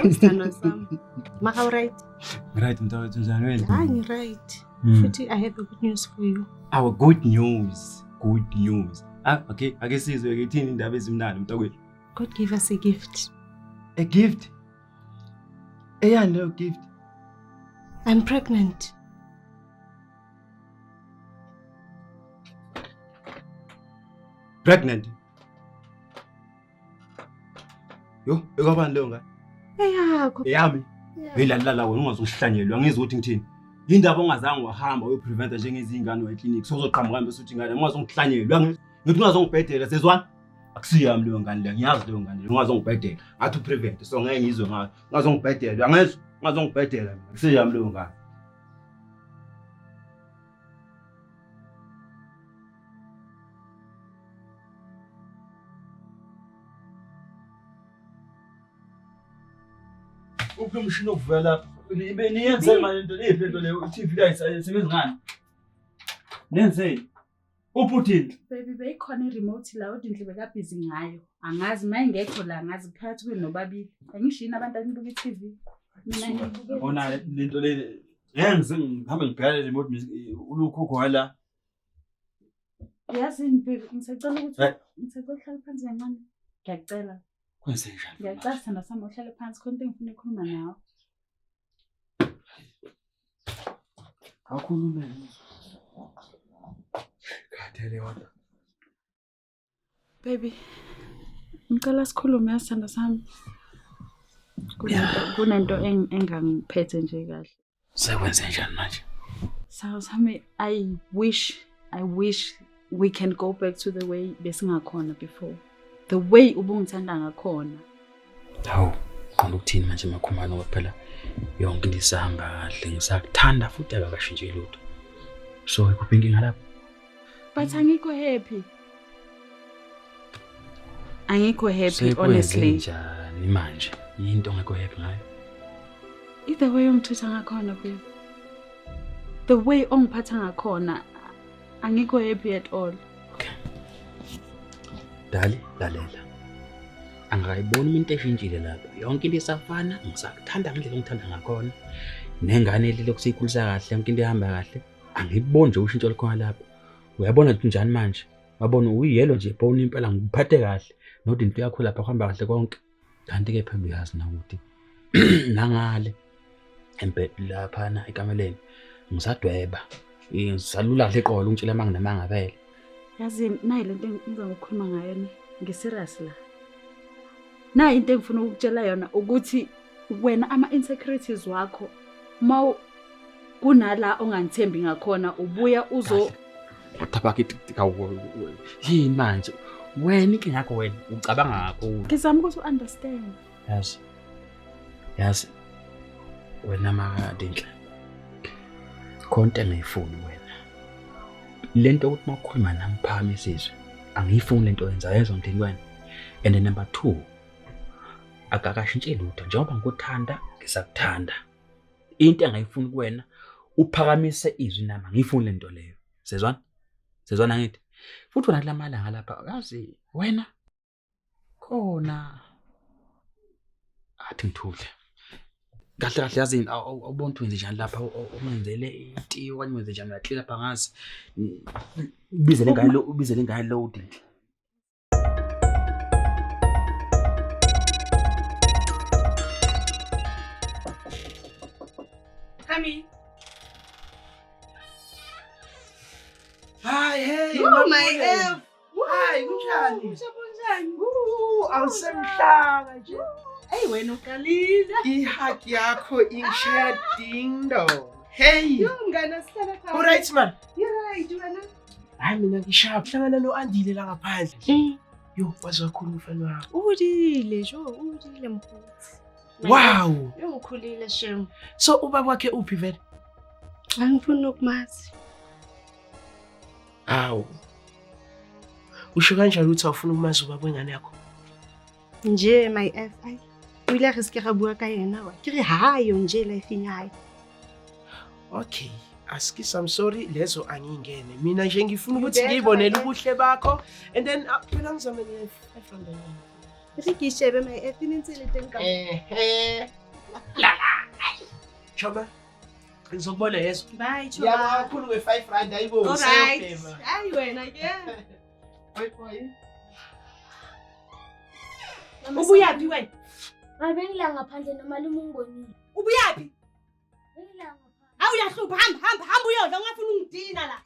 Usithando sami. Maka right? Right, mntawethu njani wena? Hayi right. Futhi I have a good news for you. Our good news. Good news. Okay, ake sizwe ke ithini indaba ezimnandi mntakwethu. God gave us a gift. A gift? Eyani leyo gift? I'm pregnant. Pregnant? Yo, ekwabani leyo ngane? Eyakho. Eyami. Ngilalala wena ungazohlanyelwa angizwe ukuthi ngithini. Indaba ongazange wahamba uyopreventa njengezingane eclinic sozoqhamuka manje uthi ngane ungazongihlanyelela ngithi ungazongibhedela sezwana akusiyami leyo ngane le ngiyazi leyo ngane le ungazongibhedela ngathi uprevent so ngeke ngizwe ngayo ungazongibhedela angezwe ungazongibhedela akusiyami leyo ngane uphumshini okuvela niyenze manje into lento leyo iTV layisebenza ngani nenze uPutin baby beyikhona iremote la odinhle bekabhizi ngayo angazi mayingekho la ngazi phakathi kwenobabili angishini abantu anibuka iTV mina ngibuke ona lento le yenze ngihambe ngibhekele remote ulukho khona yazi ngisacela ukuthi ngisacela uhlale phansi kancane ngiyacela kwenze njani ngiyacela sithanda sami uhlale phansi khona into engifuna ukukhuluma nawe akhulume kathele wona baby ngicela sikhulume yasithanda sami kunento engangiphethe nje kahle sekwenze njani manje so sami I wish we can go back to the way besingakhona before the way ubungithanda ngakhona hawu qonda ukuthini manje makhumana ngoba phela yonke into isahamba kahle ngisakuthanda futhi akakashintshi lutho so ikuphi inkinga lapho but angikho happy honestly njani manje into ngekho happy ngayo the way ongithatha ngakhona baby the way ongiphatha ngakhona angikho happy at all okay dali lalela angayibona into eshintshile lapha yonke into isafana ngisakuthanda ngendlela ongithanda ngakhona nengane lelo kusiyikhulisa kahle yonke into ihamba kahle angiboni nje ushintsho likhona lapha uyabona ukuthi njani manje wabona uyiyelo nje bone impela ngikuphathe kahle nodi into yakho lapha kuhamba kahle konke kanti ke phela uyazi na ukuthi nangale lapha na ekameleni ngisadweba ngisalula kahle eqolo ungitshela manginamanga phela yazi nayi lento engiza ukukhuluma ngayo ngiserious la na into engifuna ukutshela yona ukuthi wena ama insecurities wakho maw kunala ongangithembi ngakhona ubuya uzo uthaphake yini manje wena inkinga yakho wena ucabanga kakhulu ngizama ukuthi understand yazi wena makadinhle konke ngiyifuni wena lento ukuthi makukhuluma nami phakathi isizwe angiyifuni lento oyenza yezwa mthini wena and number 2 akakashintshi lutho njengoba ngikuthanda ngisakuthanda into engayifuni kuwena uphakamise izwi nami ngiyifuni lento leyo sezwana ngithi futhi wena lamalanga lapha yazi wena khona athi ngithule kahle yazi awubona ukuthi wenze njani lapha ungenzele iti okanye wenze njani uyaclear lapha ngazi ubizele ngayo loading Kami. Hi, hey. Oh my F. Hi, kunjani? Kunjani? Awusemhlanga nje. Hey wena uqalile. Ihaki yakho ingishiya ding dong. Hey. Yo mngana sihlala khaya. Alright man. Right wena. Hayi mina ngishaya hlangana noAndile la ngaphandle. Yo, waziwakhuluma umfana wakho. Udile mkhulu. Wow. Ungikhulile shem. So ubaba wakhe uphi vele? Angifuni ukumazi. Awu. Usho kanjani ukuthi awufuna ukumazi ubaba wengane yakho? Nje my FI. O ile re se ke ga bua ka yena wa. Ke re hayo nje life ya hae. Okay. askisi I'm sorry lezo angingene. Mina nje ngifuna ukuthi ngiyibonele ubuhle bakho and then phela ngizame nge-500. Rikishebe my F inintile tenka. La. Choba. Ngizokubona yeso. Bye choba. Yabo kakhulu nge-500 ayibo. Alright. Hayi wena ke. Bye. Ubuyaphi wena? Ngabengila ngaphandle nomalume ungonile. Ubuyaphi? Bengila ngaphandle. Awuyahlupha hamba uyodla ungafuna ungidina la.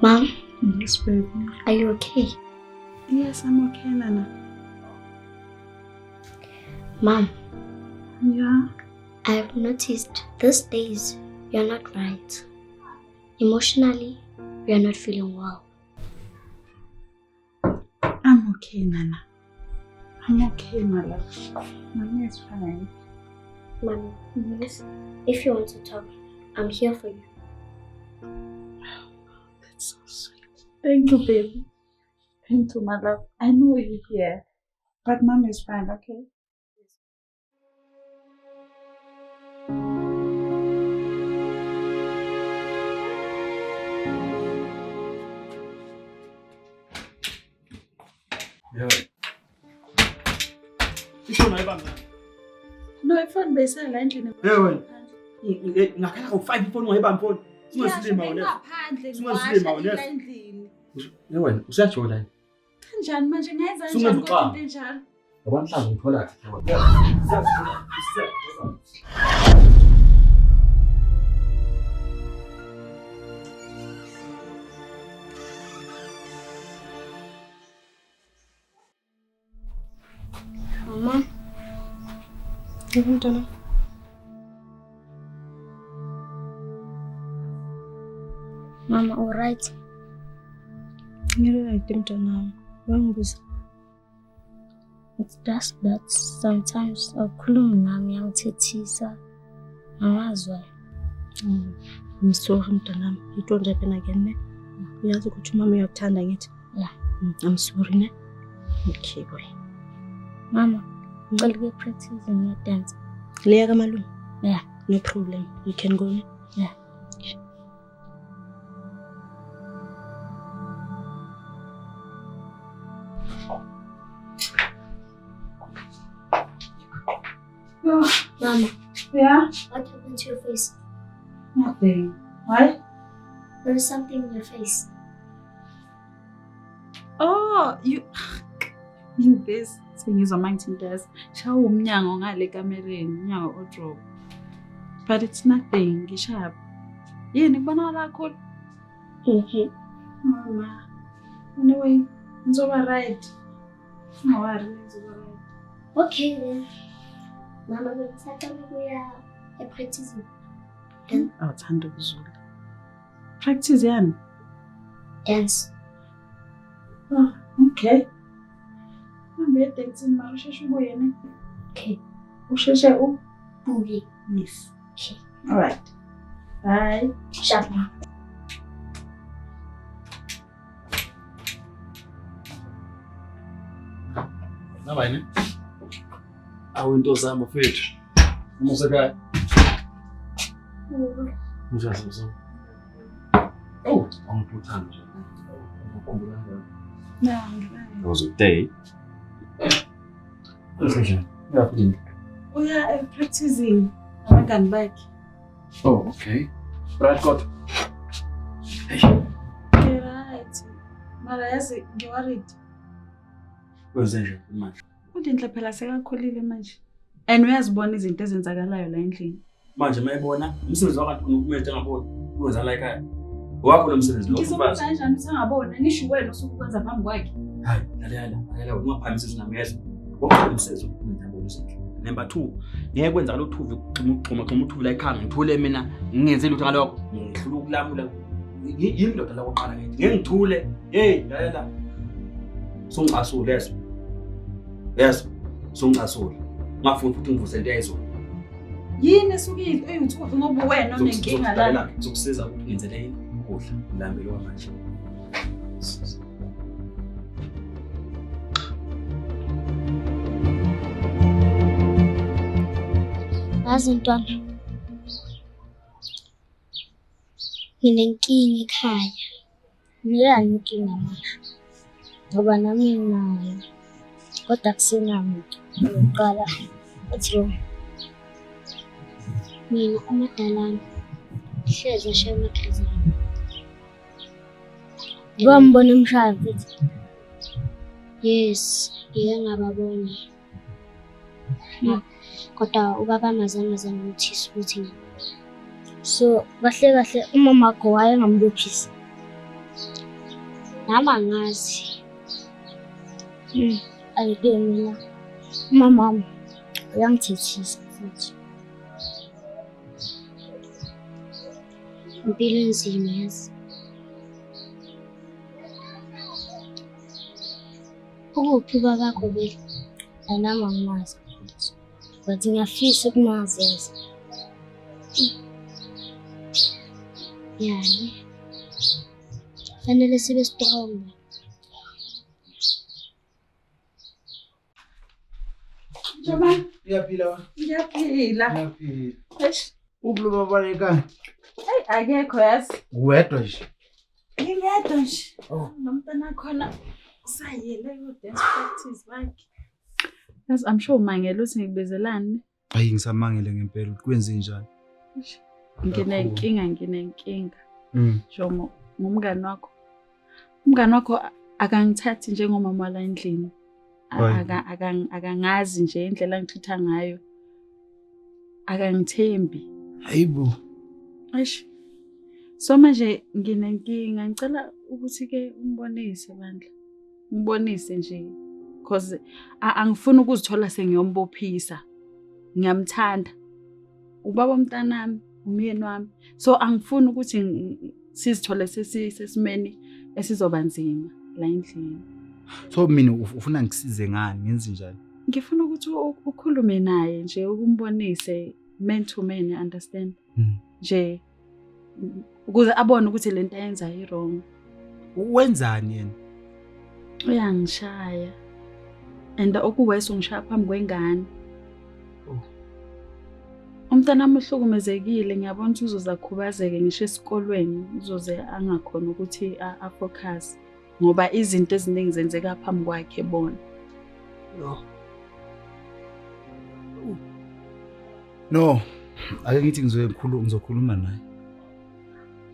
Mom, Yes, baby. are you okay? Yes, I'm okay, Nana. Mom, Yeah. I have noticed these days you're not right. Emotionally, you're not feeling well. I'm okay, Nana. I'm okay, my love. Mommy is fine. Mommy, yes. If you want to talk, I'm here for you. That's so sweet. Thank you, baby. Thank you, my love. I know you're here, but Mom is fine, okay? Ishona ayibambe. No, ifoni besela endlini. Wena. Ngakhala ngo5 ifoni ungayibambi phone. Singasilima wena. Ngaphandle Singasilima ngiwasha wena. endlini. Wena usajola yini? Kanjani manje ngayenza Sungenza njani kodwa uxanga. into enjalo? Ngokwamhlanje ngithola kahle. Mama, Ngimntwana. Mama, all right? Ngirelate mntwana. Wangibuza. It's just that sometimes awukhulumi nami uyangithethisa. Angazwa. I'm sorry mntwana. Into nje phela ke ne. Uyazi ukuthi mama uyakuthanda ngithi. Yeah. I'm sorry ne. Okay boy. Mama, ngicela ukupractice your dance. Leya kamalungu. Yeah. No problem. You can go ne. Yeah. Mama, Yeah? what happened to your face? Nothing. Why? There is something in your face. Oh, you this sengizwa manje ntas. Shawa umnyango ngale kamereni, umnyango odrop. But it's nothing, ngishap. Yini kubonakala kakhulu? Mama. Anyway, ngizoba right. Ngawari ngizoba right. Okay then. Mama, bengisaqala ukuya e-practicing. Awuthanda ukuzula. Practice yani? Dance. Oh, okay. Hambe dancing mara usheshe ubuye ne. Okay. Usheshe Boogie. Yes. Okay. All right. Bye. Sharp now. Naba yini? Awinto zami mfethu. Umusekhaya. Ujazo. Oh, angiphuthana nje. Ukukhumbula ngalo. Yeah, ngibani. It was a day. Session. Yeah, putting. Uya practicing abangani bakhe. Oh, okay. But I got. Right. Mara yazi ngiworried. Where's Angel? Man. Udinhle phela sekakhulile manje. And uyazibona izinto ezenzakalayo la endlini. Manje mayibona umsebenzi wakhe ukumele ngabona. Uwenza la ekhaya. Wakho lo msebenzi lo. Ngizokwenza kanjani usangabona ngisho wena usukwenza phambi kwakhe. Hayi, lalela ungaphamisa sinamezwe. Wonke umsebenzi ukumele ngabona. Number 2, ngeke kwenza lo thuvi xuma uthuvi la ekhaya ngithule mina ngingenze lutho ngalokho. Ngihlula ukulamula. Yini ndoda la oqala ngithi ngeke ngithule. Hey, lalela. Songicasule leso. Yes, songicasule. Ngafuni futhi ngivuse into yayizona. Yini esuke eyithuthi ngoba wena unenkinga la. Ngizokusiza ukuthi ngenzele yini ukudla ngilambele kwamanje. Yazi ntwana, nginenkinga ekhaya. Ngiyani inkinga manje? Ngoba nami nginayo. Kodwa kusenamuntu. Ngiqala ethi mina umadalana hlezi ashaya emakhazana. Ngibona emshaya mfethu. Yes, ngike ngababona. Kodwa ubaba amazange notice ukuthi so kahle kahle umama wakho wayengambophisa. Nami angazi. Ayike mina mama uyangithethisa futhi. Impilo enzima yazi. Ukuphi babakho vele? Nami angimazi futhi. But ngiyafisa ukumazi yazi. Yani. Fanele sibe strong. Jama, Uyaphila wa? ngiyaphila. Uyaphila. Eish, Ubuluba baleka. hey akekho yazi. Uwedwa nje. Ngingedwa nje. Oh. Nomntana khona usayele ku-dance practice bakhe. Yazi I'm sure umangela uthi ngikubezelani. Hayi ngisamangele ngempela ukuthi kwenze njani. Nginenkinga. Jongo ngumngani wakho. Umngani wakho akangithathi njengomama la endlini. Akangazi nje indlela engithitha ngayo. Akangithembi. Hayibo. Eish. So manje nginenkinga ngicela ukuthi ke umbonise bandla. Ngibonise nje because angifuni ukuzithola sengiyombophisa. Ngiyamthanda. Ubaba umntanami, umyeni wami. So angifuni ukuthi sizithole sesimeni esizoba nzima la endlini. So mina ufuna ngisize ngani ngenze njani? Ngifuna ukuthi ukhulume naye nje ukumbonise man to man, understand? Nje ukuze abone ukuthi lento ayenza wrong. Wenzani yena? Uyangishaya. And okuwese ungishaya phambi kwengane. Umntana wami uhlukumezekile, ngiyabona ukuthi uzozakhubazeke ngisho esikolweni, uzoze angakhona ukuthi afocus ngoba izinto eziningi zenzeka phambi kwakhe bona. No, ake ngithi ngizokhuluma naye.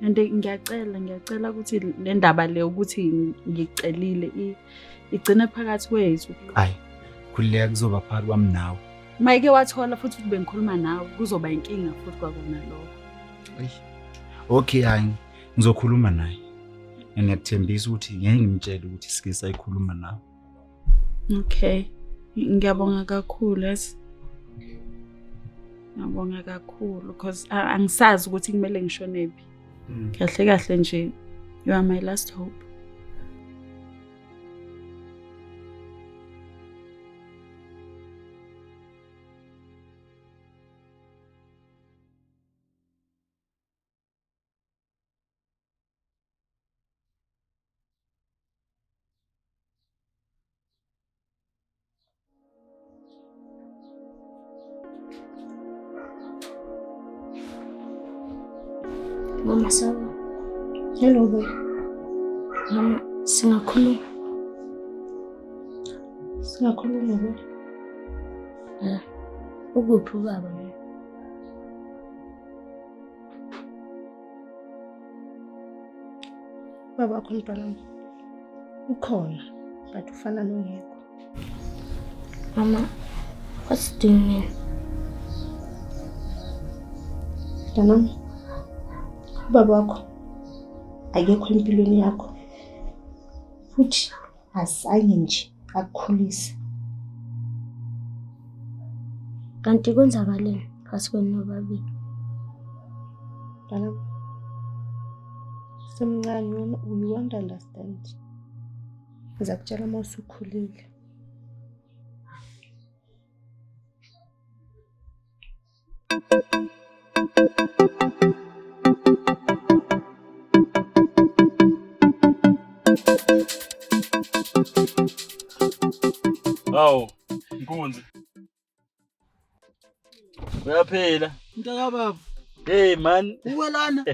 And ngiyacela ukuthi le ndaba le ukuthi ngikucelile igcine phakathi kwethu. Hayi, khulileka kuzoba phakathi kwami nawe. Mayike wathola futhi ukuthi bengikhuluma nawe kuzoba inkinga futhi kwakona lokho. Okay, hayi ngizokhuluma naye. Ngiyakuthembisa ukuthi ngeke ngimtshele ukuthi sike sayikhuluma nawe. Okay. Ngiyabonga kakhulu yes. Ngiyabonga kakhulu because angisazi ukuthi kumele ngishone phi. Kahle nje you are my last hope. Mama sawa. Hello boy. Singakhuluma boy. Ukuphi baba? Baba wakho mntwana ukhona but ufana nongekho. Mama, what's doing mean? Mntwana baba wakho akekho empilweni yakho futhi asanye nje akukhulisa. Kanti kwenzakaleni phakathi kwenu nobabili? Mntwana semncane you won't understand. Ngizakutshela uma usukhulile. Hawu, Nkunzi. Uyaphila? Mntaka baba. Hey man. Uwelana?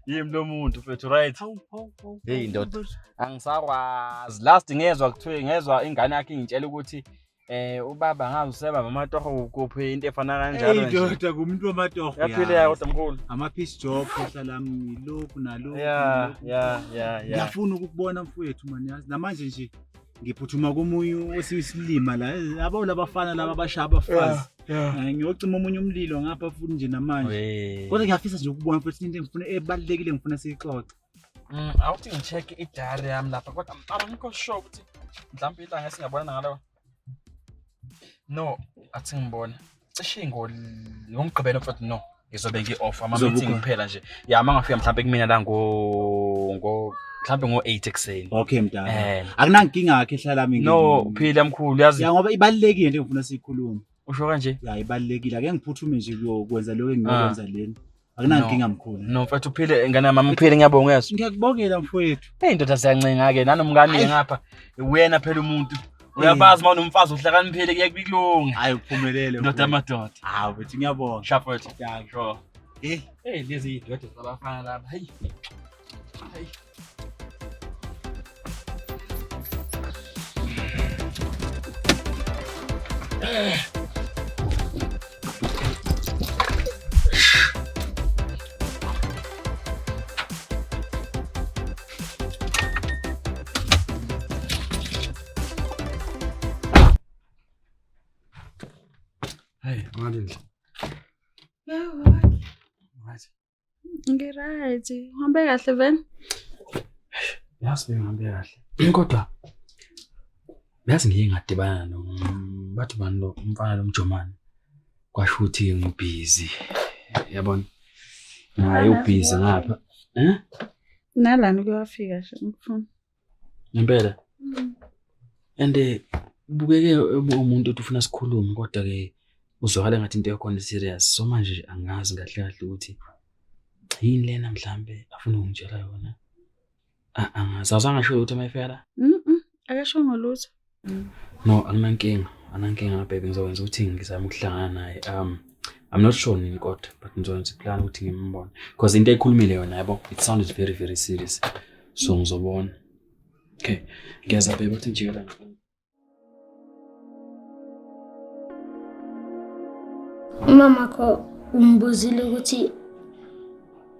Yimi lo muntu mfethu right. Hey ndoda. Angisakwazi. Last ngezwa ingane yakhe ingitshela ukuthi ubaba ngazi useba amatoho kuphi into efana kanjalo nje. Hey ndoda kumuntu wamatoho. Uyaphila ya kodwa mkhulu. Ama piece job ehlala ngilokhu nalokhu. Yeah. Ngiyafuna ukubona mfowethu man yazi. Namanje nje ngiphuthuma komunye osisilima la yabo labafana laba abashaya abafazi. Ngiyocima omunye umlilo ngapha futhi nje namanje. Kodwa ngiyafisa nje ukubona futhi into engifuna ebalekile ngifuna siyixoxe. Awuthi ngicheck i-diary yami lapha kodwa ngikho sure ukuthi mhlawumbe ilanga singabonana ngalo. No, athi ngibona. Cishe ngomgqibelo futhi no. Ngizobe ngi-off ama-meeting kuphela nje. Ya mangafika mhlawumbe kumina la mhlawumbe ngo-8 ekseni. Okay mntana. Akunankinga yakhe ehlala mina. No, phila mkhulu yazi. Ya ngoba ibalekile into engifuna siyikhulume. Usho kanje? Ya ibalekile. Ake ngiphuthume nje kuyokwenza lokho engiyokwenza lena. Akunankinga mkhulu. No mfethu uphile ngane mama uphile ngiyabonga yazi. Ngiyakubongela mfowethu. Hey ndoda siyancenga ke nanomngane ngapha. Wena phela umuntu. Uyabazi uma unomfazi uhlakaniphile kuye kubikulunga. Hayi uphumelele ndoda amadoda. Hawu bethi ngiyabonga. Sharp wethu. Ya sure. Hey lezi idoda zabafana lapha. Hey. Hey, Madin. Right. Ngiright. Uhambe kahle veni? Yazi ngihambe kahle. Kodwa yazi ngingadibana bathi bani lo umfana lomjomani. Kwasho ukuthi ngibusy. Yabona? Hayi ubusy ngapha. Nalani kuyafika nje ngifuna. Ngempela. Ande bukeke umuntu othi ufuna sikhulume kodwa ke uzwakala ngathi into yakho serious. So manje angazi kahle kahle ukuthi yini lena mhlambe afuna ungitshela yona. Angazazi ngisho ukuthi mayifela. Akasho ngolutho. No, anankinga baby ngizokwenza ukuthi ngizame ukuhlangana naye. I'm not sure nini kodwa but ngizokwenza plan ukuthi ngimbone because into ekhulumile yona yabo it sounded very very serious. So ngizobona. Okay. Ngiyeza baby uthi njela. Mama ko umbuzile ukuthi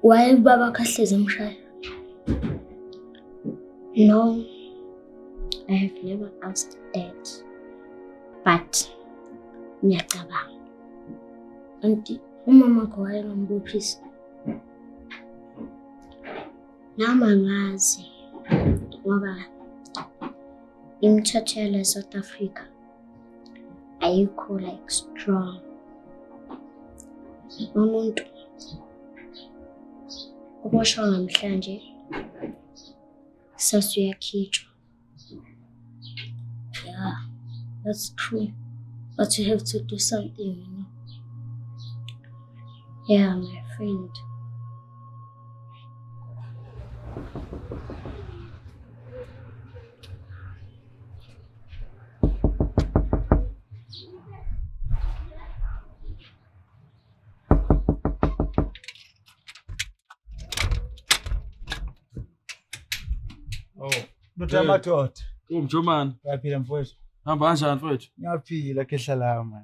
why baba kahleze emshaya. No, I have never asked that. But ngiyacabanga. Auntie, umama ko wayengambophisa. Nama ngazi ngoba imithetho ya South Africa ayikho like strong. Umuntu uboshwa namhlanje sasu yakhitshwa. Yeah, that's true. But you have to do something, you know. Yeah, my friend. Notamatot. Umjomani. Uyaphila mfowethu. Hamba kanjani mfowethu? Ngiyaphila kehlala man.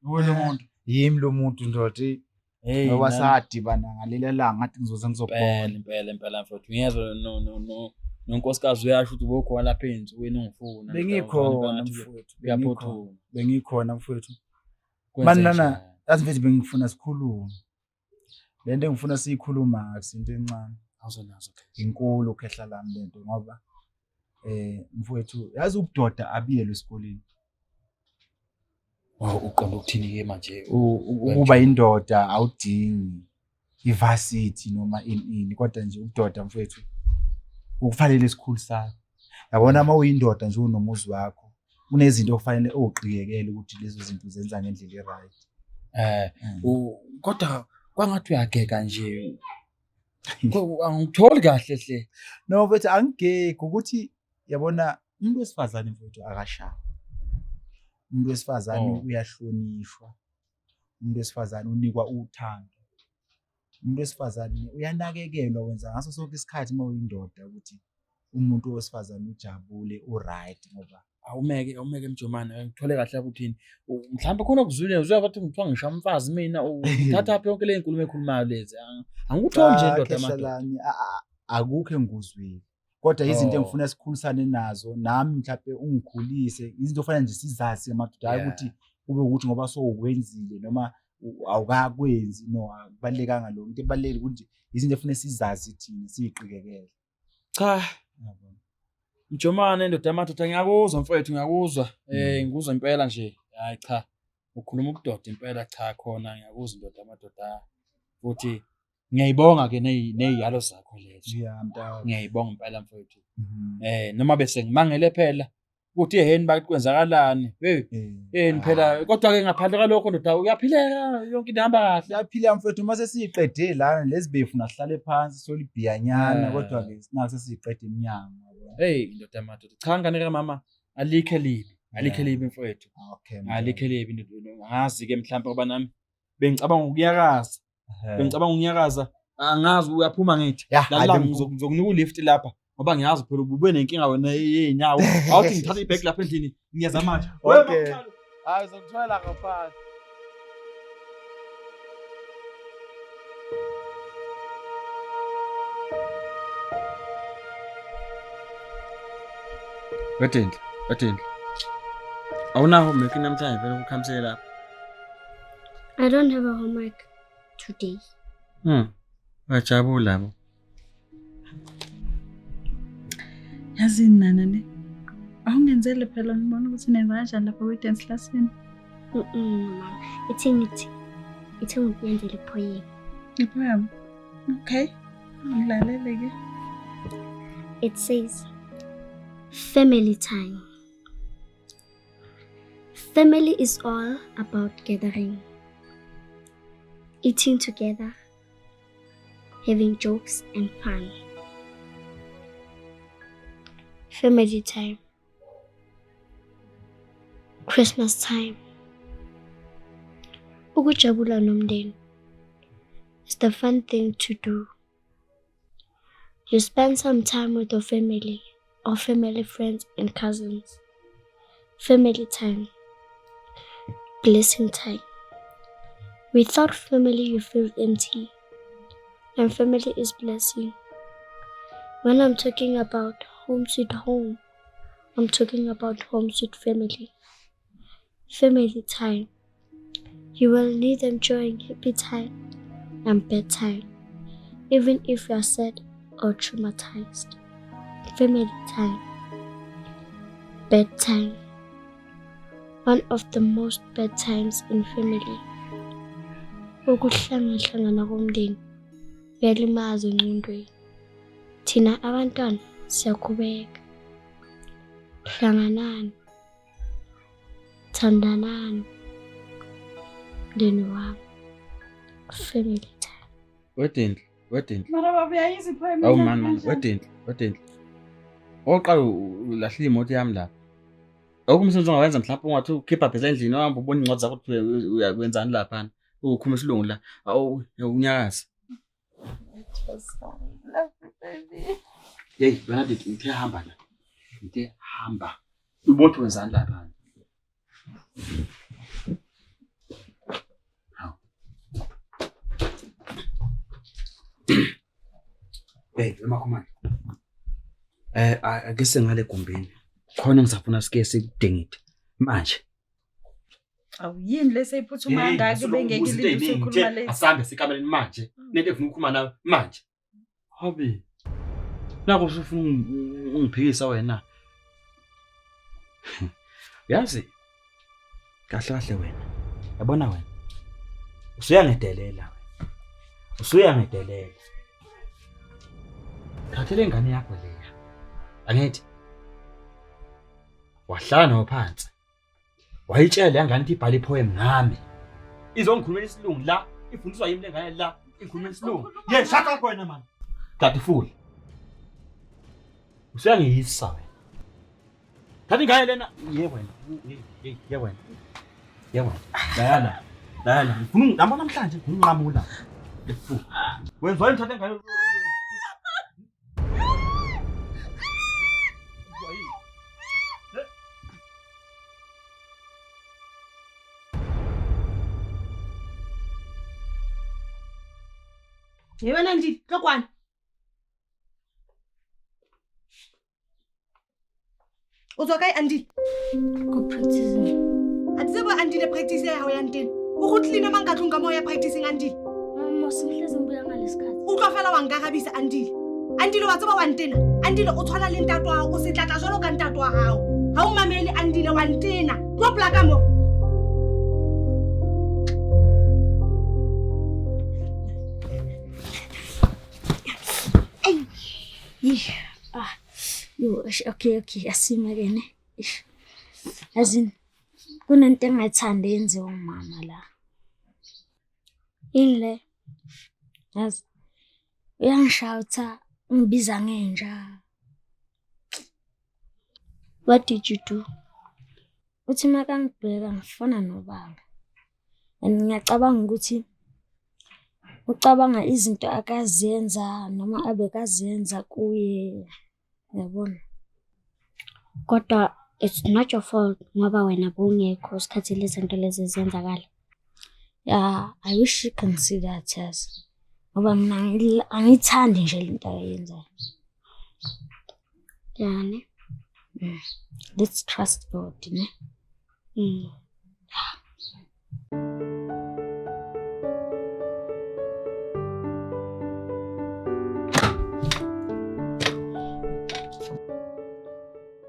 Wena umuntu. Yimi lo muntu ndoti. Ngoba sadibana ngaleli langa ngathi ngizoze ngizobona. Impela mfowethu. Ngiyezwa nonkosikazi uyasho ukuthi ubokho lapha ensukwini ungifuna. Bengikhona mfowethu. Uyaphothula. Bengikhona mfowethu. Manana, asifethi bengifuna sikhulume. Lento engifuna siyikhuluma akusinto encane. Awuzonazo ke. Inkulu khehla lami lento ngoba mfowethu yazi ukudoda abiyelwe esikoleni. Wow, uqonda ukuthini ke manje? Ukuba indoda awudingi ivarsity noma ini kodwa nje ukudoda mfowethu ukufanele esikhulu sakho. Yabona uma uyindoda nje unomuzi wakho unezinto okufanele oqhiyekele ukuthi lezo zinto zenza ngendlela right. Kodwa kwangathi uyageka nje. Angitholi kahle hle. No mfethu angigeki ukuthi yabona umuntu wesifazane mfethu akashaya. Umuntu wesifazane uyahlonishwa. Umuntu wesifazane unikwa uthando. Umuntu wesifazane uyanakekelwa wenza ngaso sonke isikhathi uma uyindoda ukuthi umuntu wesifazane ujabule uright ngoba awumeke Mjomane ngithole kahle ukuthi mhlawumbe khona okuzwile uzwa bathi ngithiwa ngisha umfazi mina uthatha apha yonke le nkulumo ekhulumayo lezi angikutholi nje indoda amadoda akukho engikuzwile kodwa izinto engifuna sikhulisane nazo nami mhlawumbe ungikhulise izinto ofanele nje sizazi amadoda hayi ukuthi kube ukuthi ngoba sowukwenzile noma awukakwenzi no akubalekanga lo into ebalekile ukuthi izinto efune sizazi thina siyiqikekele cha Mjomane ndoda amadoda ngiyakuzwa mfowethu ngiyakuzwa ngikuzwa impela nje hayi cha ukhuluma ubudoda impela cha khona ngiyakuzwa ndoda amadoda futhi ngiyayibonga ke neziyalo zakho lezo ngiyayibonga impela mfowethu noma bese ngimangele phela ukuthi yeheni bathi kwenzakalani yeni phela kodwa ke ngaphandle kwalokho ndoda uyaphileka yonke into ihamba kahle uyaphila mfowethu mase siyiqede la lesibefu nahlale phansi solibhiyanyana kodwa ke sinake sesiyiqede iminyango ndoda amadoda cha ngane kamama alikhe libi mfowethu alikhe libi ndoda ngazi ke mhlawumbe ngoba nami bengicabanga ukuyakaza angazi uyaphuma ngithi la ngizokunika ulift lapha ngoba ngiyazi phela ube nenkinga wena yenyawo awuthi ngithatha ibag lapha endlini ngiyeza manje hayi uzokuthola ngaphansi Batendle. Awunaho homework namhlanje vele ukukhamisela lapha. I don't have a homework today. Wajabula bo. Yazi nana ne. Awungenzele phela ngibona ukuthi nenza kanjani lapha kwi dance classini. Mama. It's ngiyenzele poem. Poem. Okay. Ngilalele ke. It says family time. Family is all about gathering, eating together, having jokes and fun. Family time. Christmas time. Ukujabula nomndeni is the fun thing to do. You spend some time with your family or family friends and cousins. Family time. Blessing time. Without family you feel empty, and family is blessing. When I'm talking about home sweet home, I'm talking about home sweet family. Family time. You will need them during happy time and bad time, even if you are sad or traumatized. Family time. Bad time. One of the most bad times in family. Ukuhlangana komndeni kuyalimaza engqondweni. Thina abantwana siyakhubeka. Hlanganani. Thandanani. Mndeni wami. Family time. Wedendle. Mara baba yayizi poem. Awu man, wedendle. Oqala ulahlile imoto yami lapha. Okumsebenzi ongawenza mhlawumbe ungathi ukhipha phela endlini ohamba ubona incwadi zakho ukuthi uyakwenzani lapha. Ukhuma isilungu la. Awu unyakaza. Hey, wena ndithi ngithe hamba la. Ngithe hamba. Ubothi wenzani lapha? Hey, emakhumana. Ake sengale gumbini. Khona ngisafuna sike sikudingide manje. Awuyini leseyiphuthuma ngake bengeke ilinde ukukhuluma lezi. Asambe sikameleni manje. Nento efuna ukukhuluma nawe manje. Habi. Nako ufuna ungiphikisa wena. Yazi. Kahle wena. Yabona wena. Usuyangedelela. Thathele ingane yakho leya. Angithi wahlala phansi. Wayitshela ngani ukuthi ibhale poem ngami. Izongikhulumela isilungu la, ifundiswa yimi lengane la, ikhulumela isilungu. Ye, shut up wena man. Kanti futhi. Usiyangiyisa wena. Kanti ngaya lena, ye wena. Ye wena. Ye wena. Dayana, ngifuna nami namhlanje nginqamula. Lefu. Wenza yini thathe ngayo? Yewena Andile, lokwana. Uzwa kae Andile? Go practicing. Atseba Andile practice ya hao ya ntena. Ukutlina mangatlunga moya practicing Andile. Mama, simhleze ngibuya ngalesikhathi. Utlofela wa ngarabisa Andile. Andile wa tseba wa ntena. Andile o tshwana le ntato wa hao, o se tlatla jwalo ka ntato wa hao. Ha o mamele Andile wa ntena. Tlopla ka mo. Okay, asima kene. Azin kunento engathanda yenziwa umama la. Ile yazi uyangishawutha ungibiza ngenja. What did you do? Uthi makangibheka ngifana nobaba. Ngiyacabanga ukuthi ucabanga izinto akazenza noma abekazenza kuye. Yabona. Kodwa it's not your fault ngoba wena bungekho isikhathi lezinto lezi zenzakala. Yeah, I wish you can see that as. Ngoba mina angithandi nje lento ayenzayo. Yani. Let's trust God, ne?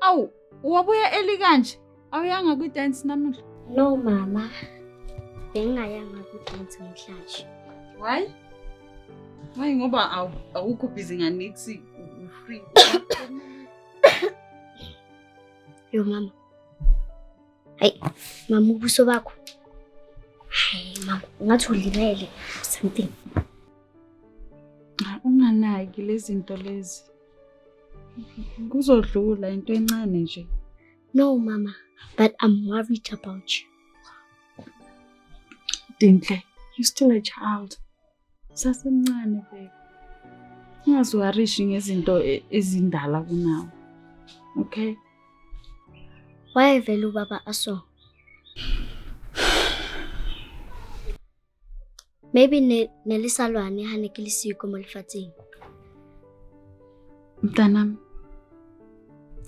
Awu, wabuya eli kanje? Awuyanga ku dance namuhla? No mama. Bengayanga ku dance namhlanje. Why? Why ngoba awukho busy nganiksi free. Yo mama. Hey, mama ubuso bakho. Hey mama, ngathi ulibele something. Unganaki lezi zinto lezi. Kuzodlula into encane nje. No mama, but I'm worried about you. Dinhle, you're still a child. Sasemncane babe. Ungaziwarishi ngezinto ezindala kunawe. Okay? Why vele ubaba aso? Maybe nelisalwane hanekilisiko molifatsing. Mntanami.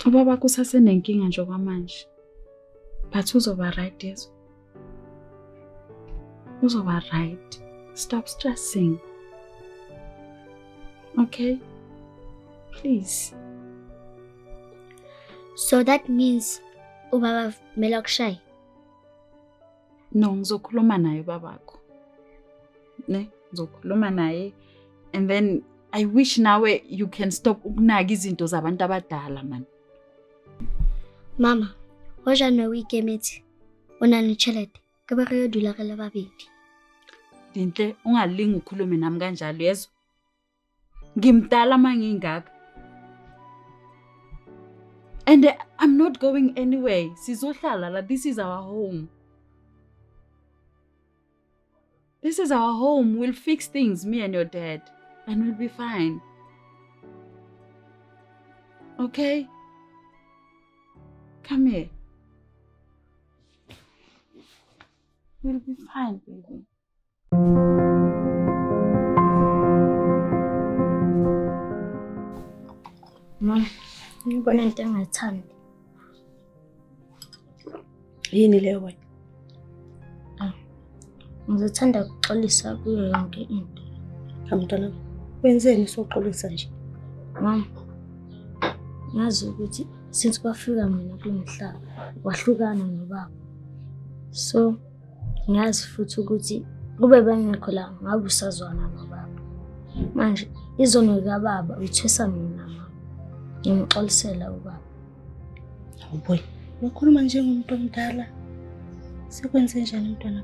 Ubaba kusasenenkinga nje kwamanje. But uzoba right yeso. Uzoba right. Stop stressing. Okay? Please. So that means ubaba kumele akushaya? No, ngizokhuluma naye babakho. Ne? Ngizokhuluma naye and then I wish nawe you can stop ukunaka izinto zabantu abadala man. Mama, hoja no weekend una nichelete. Kabe re dula re le babedi. Dinhle ungalingi ukhulume nami kanjalo yezo. Ngimdala mangingaka. And I'm not going anywhere. Sizohlala la, this is our home. This is our home. We'll fix things, me and your dad. And we'll be fine. Okay? Come here. We'll be fine, baby. Mama, ngibona into engathandi. Yini leyo wena? Ngizothanda ukuxolisa kuyo yonke into. Mntwana, wenzeni soxolisa nje? Mama, ngazi ukuthi since kwafika mina kulomhlaba wahlukana nobaba. So, ngazi futhi ukuthi kube bengekho la ngabe usazwana nobaba. Manje izono kababa uyithwesa mina mama. Ngimxolisela ubaba. Awuboy, ukhuluma njengomuntu omdala. Sekwenze njani mntwana?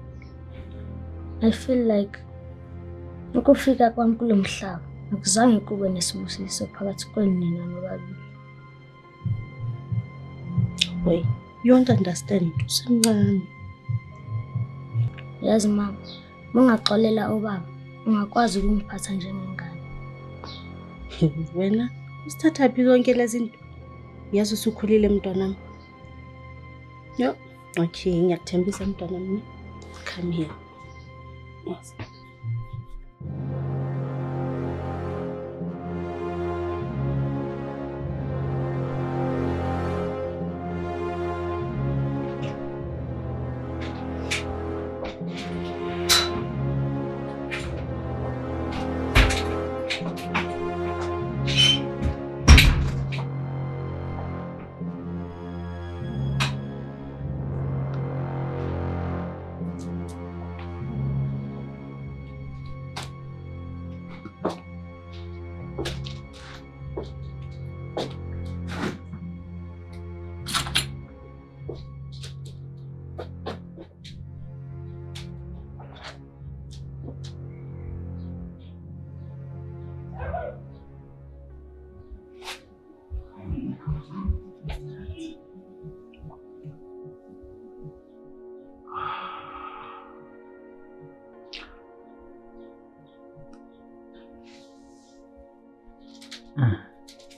I feel like ukufika kwami kulo mhlaba akuzange kube nesibusiso phakathi kwenina nobabili. Boy, you won't understand. Usemncane. Yazi mama, ungaxolela obaba, ungakwazi ukungiphatha njengengane. Wena usithatha phi zonke lezi zinto? Yazi usukhulile mntwanami. Yo, okay, ngiyakuthembisa mntwanami. Come here. Yes.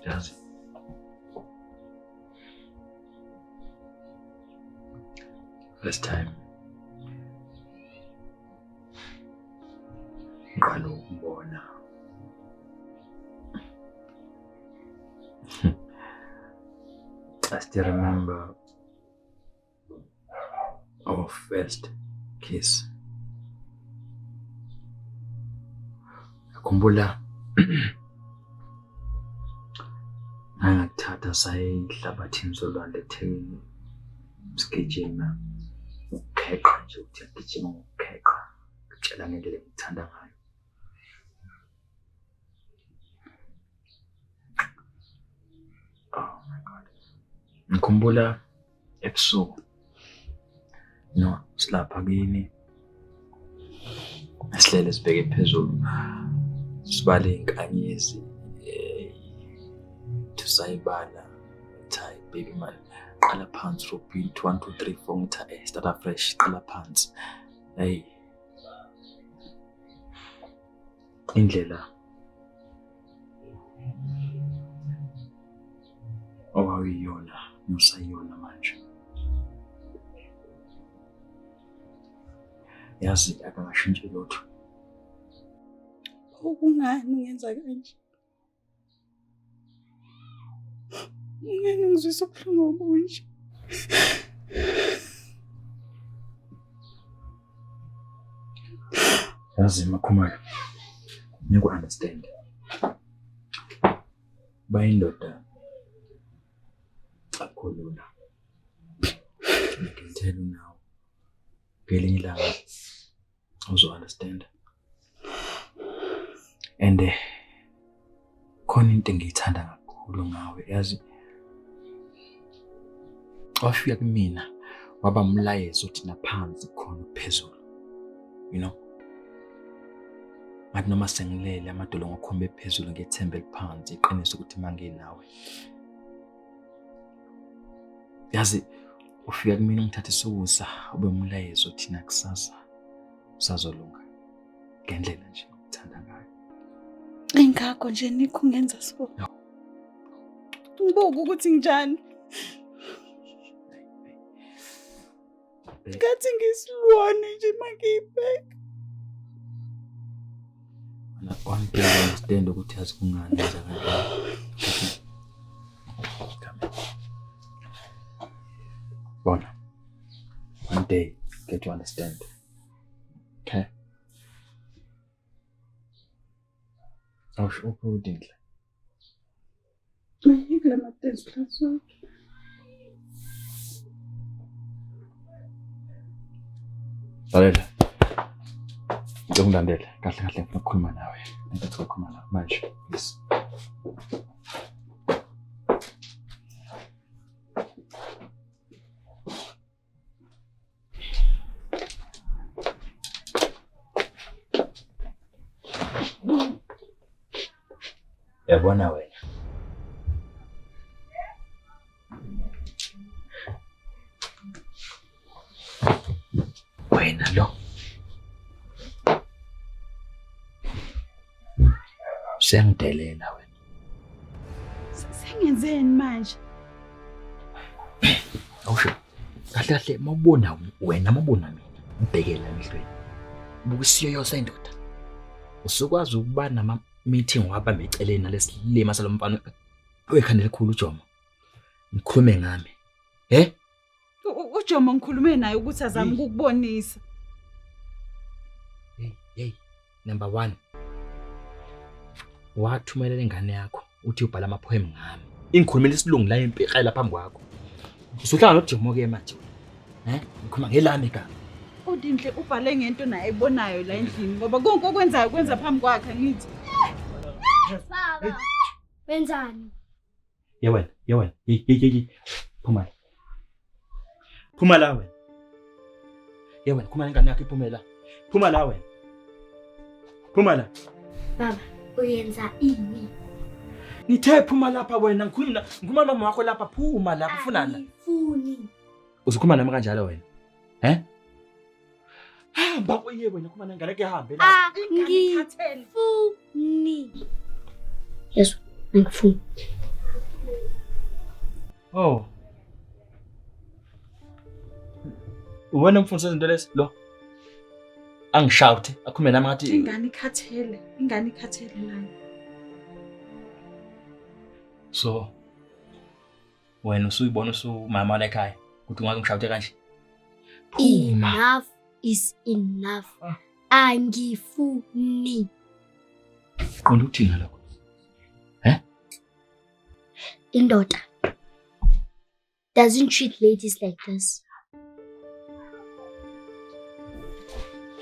Yazi. First time. Ngiqala ukubona. I still remember our first kiss. Ngikhumbula ngakuthatha saye ehlabathini solwandle eThekwini sigijima ukheqa nje uthi agijima ngokheqa utshela ngendlela engithanda ngayo. Oh my God. Ngikhumbula ebusuku no silapha kini sihlele sibheke phezulu sibale inkanyezi tusayibala Thai baby man qala phansi repeat 1 2 3 4 ngithi start fresh qala phansi hey indlela owayiyona nosayiyona manje yazi akangashintshi lutho. Ukungani ngenza kanje? Ngene ngizwisa ubuhlungu obunje. Yazi Makhumalo, ngiku-understand. Bayindoda akhulula. Ngithela nawe. Ngelinye ilanga uzo-understand. And khona into engiyithanda kakhulu ngawe yazi. Wafika kumina waba umlayezo thina phansi khona phezulu. You know? Ngathi noma sengilele amadolo ngokhombe phezulu ngethembe eliphansi iqiniso ukuthi manginawe. Yazi ufika kumina ngithatha isusa ube umlayezo thina kusasa usazolunga ngendlela nje ngithanda ngayo. Engakho nje nikho ngenza so. Ngibuka ukuthi njani. Ngathi ngisilwane nje mangibheka. Mina one day I understand ukuthi yazi kungani ngenza kanjalo. Bona. One day get to understand. Okay? Awusho udindle. Ngikule matenzi class wakhe. Lalela. Ngizokulandela. Kahle kahle ngifuna ukukhuluma nawe. Ngicela ukukhuluma nawe manje. Please. Yabona wena. Wena lo. Sengidelela wena. Sengenzeni manje? Awusho. Kahle kahle mawubona wena mawubona mina. Ubhekela emehlweni. Bukusiyo yose indoda. Usukwazi ukuba nama meeting wabamba eceleni nalesilima salomfana oyekhandela ekhulu uJomo. Ngikhulume ngami. uJomo ngikhulume naye ukuthi azame ukukubonisa. Hey, number 1. Wathumelela ingane yakho uthi ubhala amapoem ngami. Ingikhulumela isilungu la empira lapha phambi kwakho. Usuhlala noJomo ke manje. Ngikhuluma ngelami igama. Udinhle ubhale ngento naye eyibonayo la endlini ngoba konke okwenzayo kwenza phambi kwakhe ngithi. Baba. Wenzani? Yewena. Phuma. Phuma la wena. Yewena, khuluma ngane yakho iphumela. Phuma la wena. Phuma la. Baba, uyenza ini? Ngithe phuma lapha wena, ngikhuluma mama wakho lapha, phuma lapha ufunana. Angifuni. Uzokhuluma nami kanjalo wena. Hamba kuye wena khuluma ngane ke hambe la. Angifuni. Yes, angifuni. Oh. Wena mfundisi izinto lezi lo. Angishawuthe, akhulume nami ngathi ingane ikhathele nayo. So wena usuyibona usumama la ekhaya ukuthi ungaze ngishawuthe kanje. Enough is enough. Angifuni. Qonda ukuthina lokho. Indoda doesn't treat ladies like this.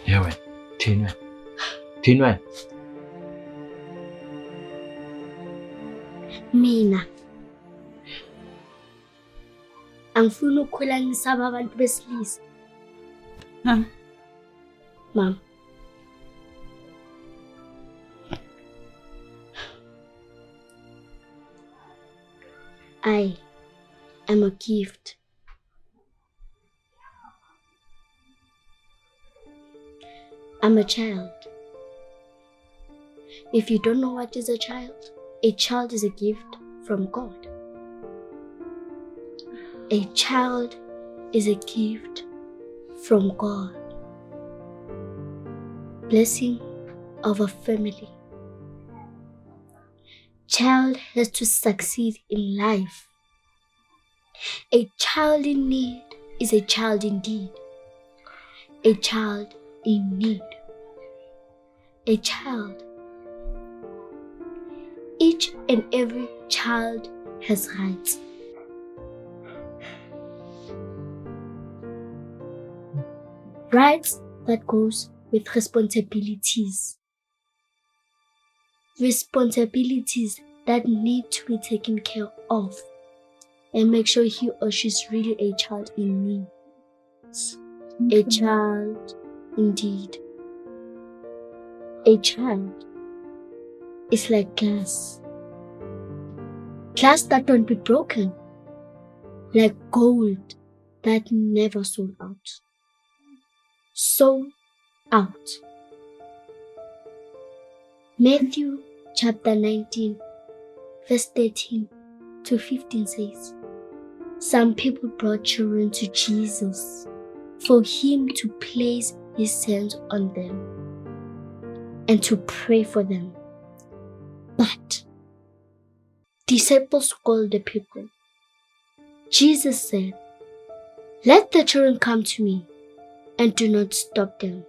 Yewe, Thinwe. Mina angifuni ukukhula ngisaba abantu besilisa. Mama. I am a gift. I'm a child. If you don't know what is a child is a gift from God. A child is a gift from God. Blessing of a family. Child has to succeed in life. A child in need is a child indeed. A child in need. A child. Each and every child has rights. Rights that goes with responsibilities. Responsibilities that need to be taken care of and make sure he or she's really a child in need. A child indeed. A child is like glass. Glass that won't be broken. Like gold that never sold out. Sold out. Matthew chapter 19 verse 13 to 15 says, some people brought children to Jesus for him to place his hands on them and to pray for them. But disciples called the people. Jesus said, let the children come to me and do not stop them,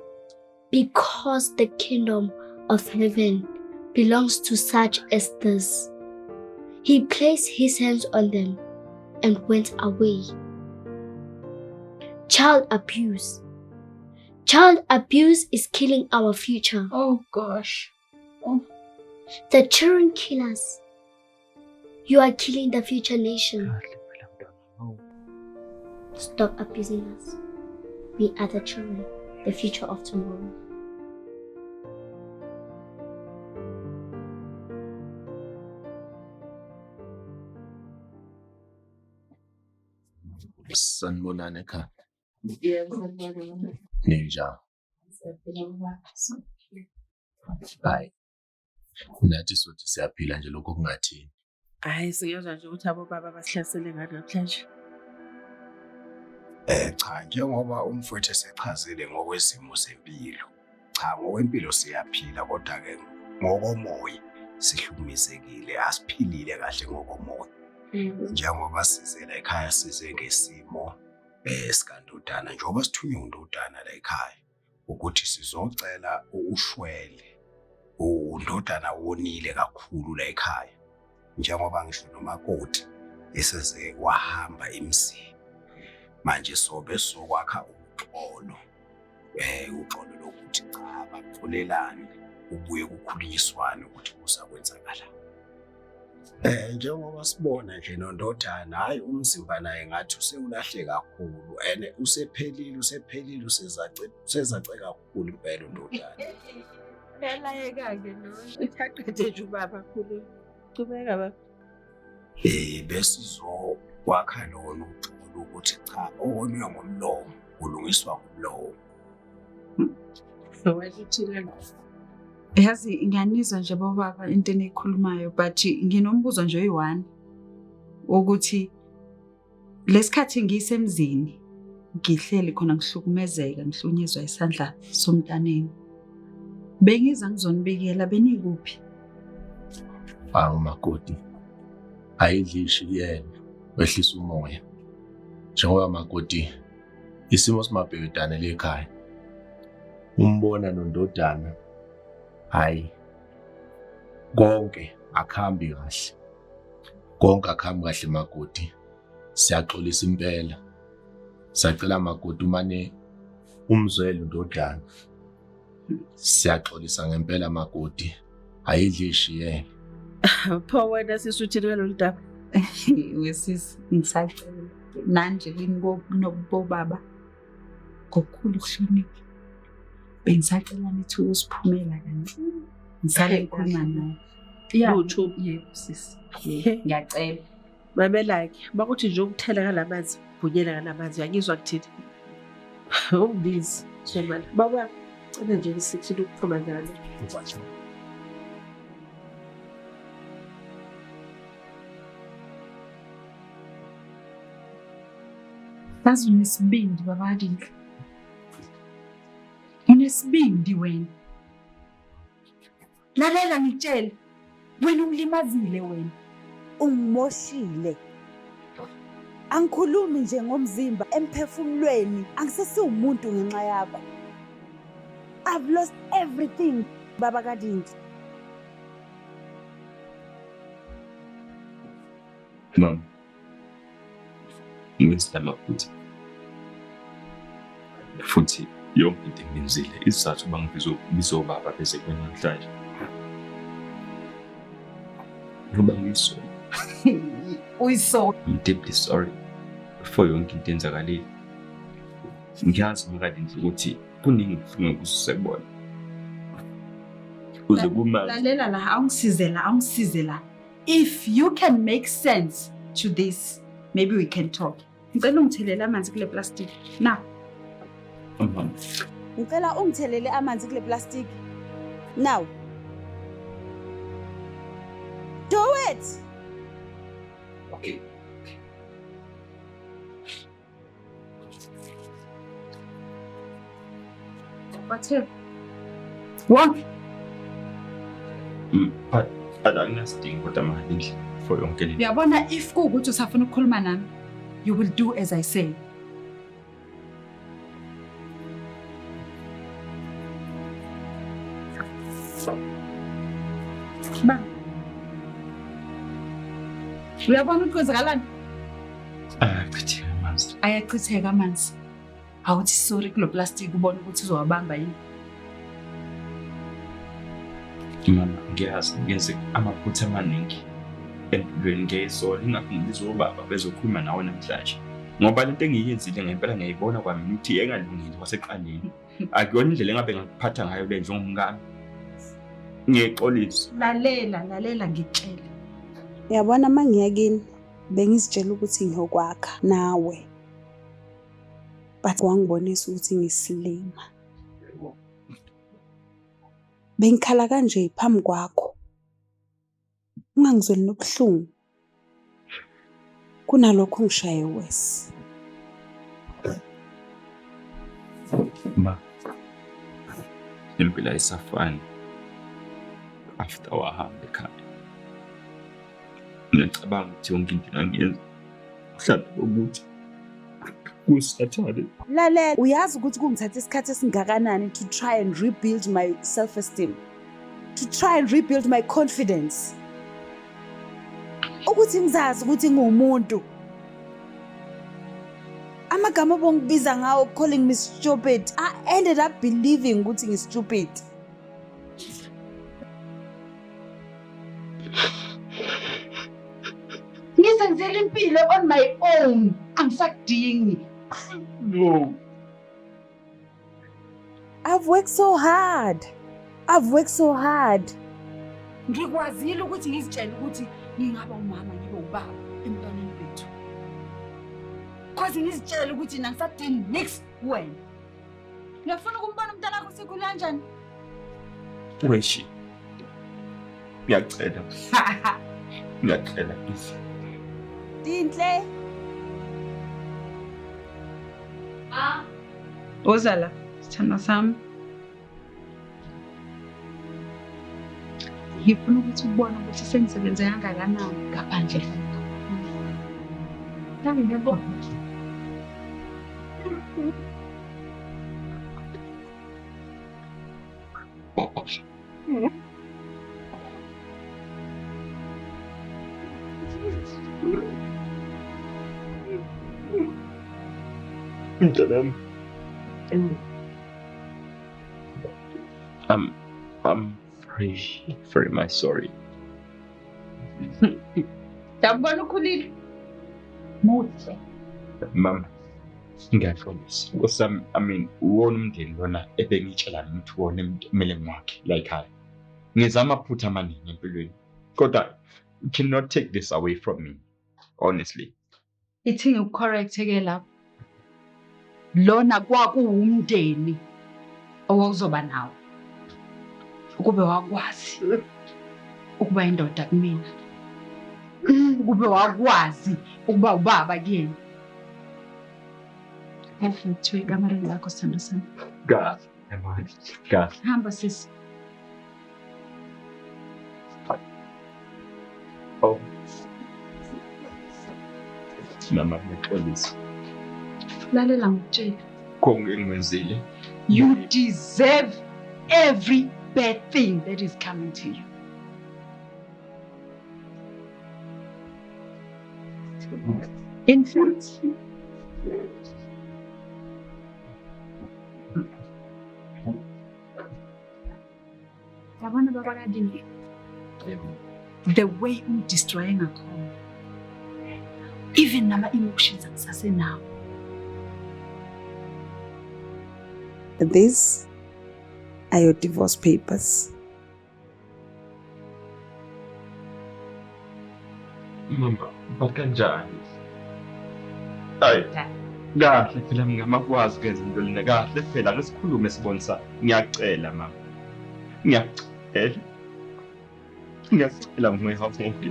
because the kingdom of heaven belongs to such as this. He placed his hands on them and went away. Child abuse. Child abuse is killing our future. Oh gosh. Oh. The children kill us. You are killing the future nation. Stop abusing us. We are the children, the future of tomorrow. sanibonana ekhaya. Yebo, Ninjani? Hayi. Nathi sothi siyaphila nje lokho kungathini. Hayi siyezwa nje ukuthi abobaba basihlasele ngani namhlanje. Cha, njengoba umfowethu esechazile ngokwesimo sempilo. Cha, ngokwempilo siyaphila kodwa ke ngokomoya sihlukumezekile, asiphilile kahle ngokomoya. Njengoba sizela ekhaya size ngesimo esikandodana njengoba sithunywe undodana la ekhaya ukuthi sizocela ushwele. Undodana wonile kakhulu la ekhaya. Njengoba ngisho nomakoti eseze wahamba emzini. Manje sobe sokwakha uxolo. Uxolo lokuthi cha baxolelane ubuye kukhulunyiswane ukuthi kuzakwenzakala. Njengoba sibona nje nondodana hayi umzimba naye ngathi usewulahle kakhulu ene usephelile usezace kakhulu impela undodana. elayeka-ke lo. Uthaqede nje ubaba khulu. Qhubeka baba. Besizokwakha lona uxolo ukuthi cha okonwe ngomlomo kulungiswa ngomlomo. Wakuthile lo. Yazi ngiyanizwa nje bobaba into enikhulumayo but nginombuzo nje oyi-1 ukuthi lesikhathi ngisemzini ngihleli khona ngihlukumezeka ngihlunyezwa isandla somntaneni. Bengiza ngizonibikela benikuphi? Makoti. Ayidlishi yena wehlisa umoya. Njengoba makoti isimo simabhekedane lekhaya. Umbona nondodana hayi konke akhambi kahle. Konke akhambi kahle makoti. Siyaxolisa impela. Sacela makoti umane umzwele undodana. Siyaxolisa ngempela makoti. Ayidlishi yena. Pho wena sisuthini ngalolu daba? Wesisi ngisacela nanje kini nobobaba ngokukhulu ukuhlonipha. Bengisacela nithi usiphumela kancane. Ngisale ngikhuluma naye. Lutho Yebo sisi. Ngiyacela. Babelake bakuthi nje ukuthela kalamanzi, bhunyela kalamanzi uyangizwa kuthini? Ungibizi Shemala. Baba cela nje sithi ukuphuma ngalo. Yazi unesibindi baba Dinhle. Unesibindi wena. Lalela ngitshela. Wena ungilimazile wena. Ungimoshile. Angikhulumi nje ngomzimba emphefumulweni, angisesiwumuntu ngenxa yakho. I've lost everything baba kaDinhle. Mama. Ngizama futhi yonke into engiyenzile isizathu bangibizobaba bese kwena namhlanje. Ngoba ngiyisola. Uyisola. I'm deeply sorry for yonke into enzakalile. Ngiyazi ngakade ukuthi kuningi ngifuna ukusekubona. Uze kumanje. Lalela la awungisize la. If you can make sense to this, maybe we can talk. Ngicela ungithelele amanzi kule plastic. Now. Ngicela ungithelele amanzi kule plastic. Now. Do it. Okay. Whatever. What? Adangasidingi kodwa manje for yonke le. Uyabona if kuukuthi usafuna ukukhuluma nami, you will do as I say. Ba. Uyabona ukuthi kwenzakalani? Ayachitheka amanzi. Ayachitheka amanzi. Awuthi sorry kulo plastic ubona ukuthi uzowabamba yini? Mama, ngiyazi amaphutha amaningi empilweni ngiyayisola ingakho ngizobaba bezokhuluma nawe namhlanje. Ngoba lento engiyenzile ngempela ngiyayibona kwami ukuthi engalungile kwaseqaleni. Akuyona indlela engabe ngakuphatha ngayo le njengomngane. Ngiyexolisa. Lalela ngicela. Uyabona mangiyakini bengizitshela ukuthi ngiyokwakha nawe. but wangibonisa ukuthi ngisilima. Bengikhala kanje phambi kwakho. Ungangizweli nobuhlungu. Kunalokho ngishaye wesi. Ma, impilo ayisafani after wahamba ekhaya. Ngiyacabanga ukuthi yonke into engiyenza mhlawumbe ukuthi kusathane. Lalela, uyazi ukuthi kungithatha isikhathi esingakanani to try and rebuild my self-esteem, to try and rebuild my confidence. Ukuthi ngizazi ukuthi ngumuntu. Amagama bongibiza ngawo calling me stupid. I ended up believing ukuthi ngistupid. Ngizenzela impilo on my own. Angisakudingi. No. I've worked so hard. Ngikwazile ukuthi ngizitshele ukuthi ngingaba umama ngibe ubaba emntwaneni bethu. Kwazi ngizitshele ukuthi mina ngisadingi next wena. Ngiyafuna ukumbona umntwana wakho sikhula kanjani? Weshi. Ngiyacela. Ngiyacela please. Dinhle. Ozala, sithanda sami. Ngifuna ukuthi ubone ukuthi sengisebenze kangakanani ngaphandle. Ngiyabona. I'm very much sorry. Dabona ukhulile. Muhle. Mama, ngiyaxolisa. Because I mean, uwona umndeni lona ebengitshela ukuthi uwona emele ngwakhe la ekhaya. Ngizama amaphutha amaningi empilweni. Kodwa you cannot take this away from me. Honestly. Ithi ngikucorrect-ke lapho. Lona kwakuwumndeni owawuzoba nawo. Ukube wakwazi ukuba indoda kumina. Ukube wakwazi ukuba ubaba kuyena. Perfect ikamareni lakho sithando sami. God, am God. Hamba sisi. Oh. Mama, ngixolisa. Lalela ngitshela. Konke engwenzile. You deserve every bad thing that is coming to you. In fact, yabona baba kadini. The way destroying ngakhona. Even nama emotions akusasenawo. These are your divorce papers. Mama, bakanjani? Hayi. Kahle phela ngingamakwazi kwenza into lena kahle phela ngesikhulume sibonisa. Ngiyacela mama. Ngiyacela. Ngiyacela ngiyahawuke.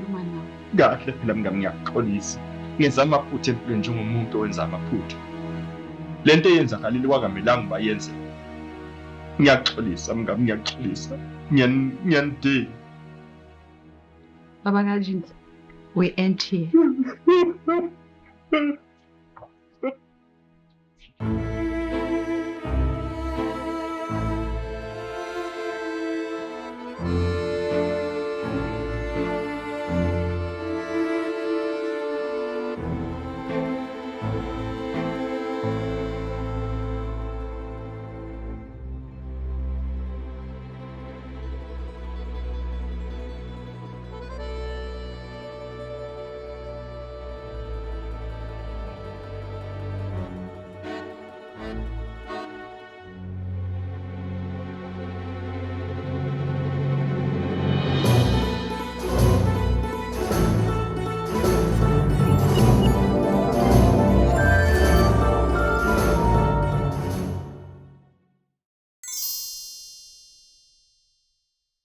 Kahle phela mngami ngiyaxolisa. Ngenza amaphutha empilweni njengomuntu owenza amaphutha. Lento eyenzakalile kwakamelanga bayenze. Ngiyaxolisa mngami ngiyaxolisa. Ngiyanidinga. Baba Kajini, we end here.